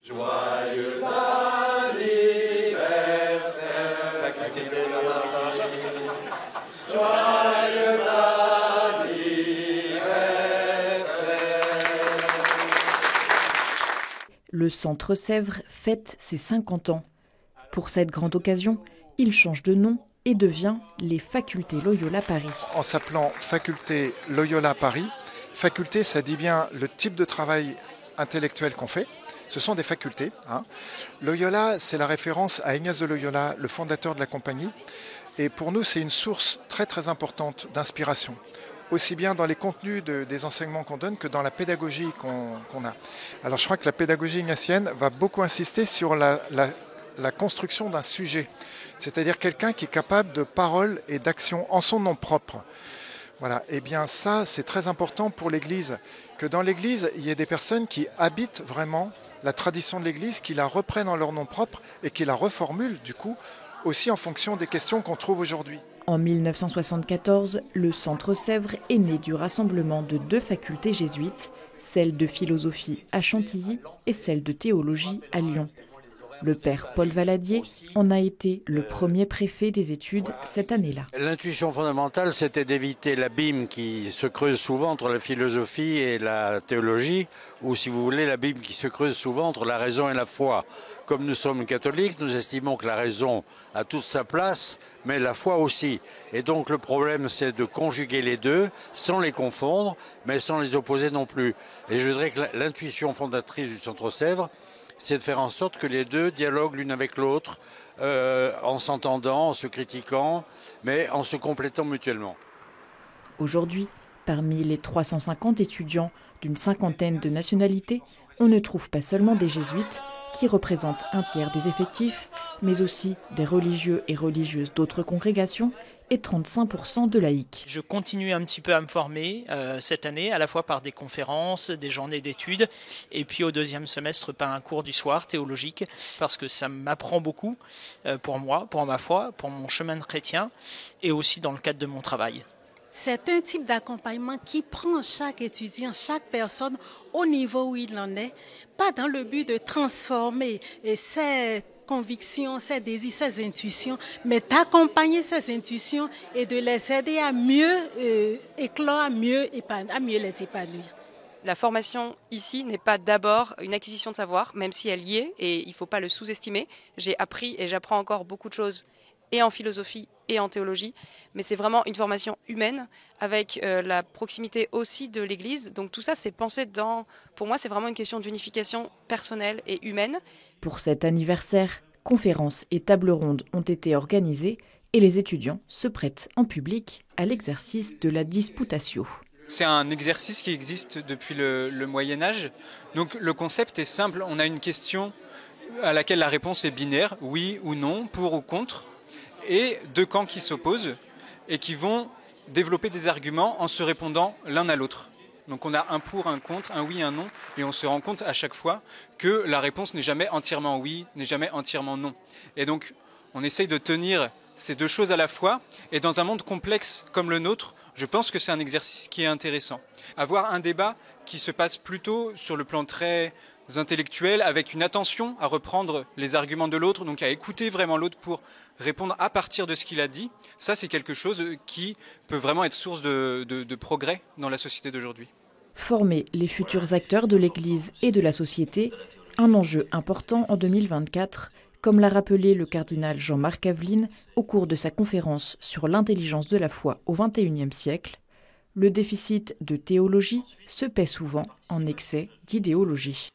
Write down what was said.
Joyeux anniversaire, faculté de la Paris. Joyeux anniversaire. Le Centre Sèvres fête ses 50 ans. Pour cette grande occasion, il change de nom et devient les Facultés Loyola Paris. En s'appelant Faculté Loyola Paris, faculté, ça dit bien le type de travail intellectuel qu'on fait. Ce sont des facultés. Loyola, c'est la référence à Ignace de Loyola, le fondateur de la compagnie. Et pour nous, c'est une source très très importante d'inspiration, aussi bien dans les contenus des enseignements qu'on donne que dans la pédagogie qu'on a. Alors je crois que la pédagogie ignatienne va beaucoup insister sur la construction d'un sujet, c'est-à-dire quelqu'un qui est capable de parole et d'action en son nom propre. Voilà. Et bien ça, c'est très important pour l'Église, que dans l'Église, il y ait des personnes qui habitent vraiment la tradition de l'Église, qui la reprennent en leur nom propre et qui la reformulent du coup aussi en fonction des questions qu'on trouve aujourd'hui. En 1974, le Centre Sèvres est né du rassemblement de 2 facultés jésuites, celle de philosophie à Chantilly et celle de théologie à Lyon. Le père Paul Valadier en a été le premier préfet des études cette année-là. L'intuition fondamentale, c'était d'éviter l'abîme qui se creuse souvent entre la philosophie et la théologie, ou si vous voulez, l'abîme qui se creuse souvent entre la raison et la foi. Comme nous sommes catholiques, nous estimons que la raison a toute sa place, mais la foi aussi. Et donc le problème, c'est de conjuguer les deux, sans les confondre, mais sans les opposer non plus. Et je dirais que l'intuition fondatrice du Centre Sèvres, c'est de faire en sorte que les deux dialoguent l'une avec l'autre, en s'entendant, en se critiquant, mais en se complétant mutuellement. Aujourd'hui, parmi les 350 étudiants d'une 50aine de nationalités, on ne trouve pas seulement des jésuites, qui représentent un tiers des effectifs, mais aussi des religieux et religieuses d'autres congrégations et 35% de laïcs. Je continue un petit peu à me former cette année, à la fois par des conférences, des journées d'études, et puis au 2e semestre par un cours du soir théologique, parce que ça m'apprend beaucoup pour moi, pour ma foi, pour mon chemin de chrétien, et aussi dans le cadre de mon travail. C'est un type d'accompagnement qui prend chaque étudiant, chaque personne au niveau où il en est, pas dans le but de transformer ses convictions, ses désirs, ses intuitions, mais d'accompagner ces intuitions et de les aider à mieux éclore, à mieux les épanouir. La formation ici n'est pas d'abord une acquisition de savoir, même si elle y est, et il ne faut pas le sous-estimer. J'ai appris et j'apprends encore beaucoup de choses, et en philosophie et en théologie, mais c'est vraiment une formation humaine avec la proximité aussi de l'Église. Donc tout ça, c'est pensé pour moi, c'est vraiment une question d'unification personnelle et humaine. Pour cet anniversaire, conférences et tables rondes ont été organisées et les étudiants se prêtent en public à l'exercice de la disputatio. C'est un exercice qui existe depuis le Moyen-Âge. Donc le concept est simple, on a une question à laquelle la réponse est binaire, oui ou non, pour ou contre, et 2 camps qui s'opposent et qui vont développer des arguments en se répondant l'un à l'autre. Donc on a un pour, un contre, un oui, un non, et on se rend compte à chaque fois que la réponse n'est jamais entièrement oui, n'est jamais entièrement non. Et donc on essaye de tenir ces 2 choses à la fois, et dans un monde complexe comme le nôtre, je pense que c'est un exercice qui est intéressant. Avoir un débat qui se passe plutôt sur le plan très intellectuel, avec une attention à reprendre les arguments de l'autre, donc à écouter vraiment l'autre pour répondre à partir de ce qu'il a dit, ça c'est quelque chose qui peut vraiment être source de progrès dans la société d'aujourd'hui. Former les futurs acteurs de l'Église et de la société, un enjeu important en 2024, comme l'a rappelé le cardinal Jean-Marc Aveline au cours de sa conférence sur l'intelligence de la foi au XXIe siècle. Le déficit de théologie se paie souvent en excès d'idéologie.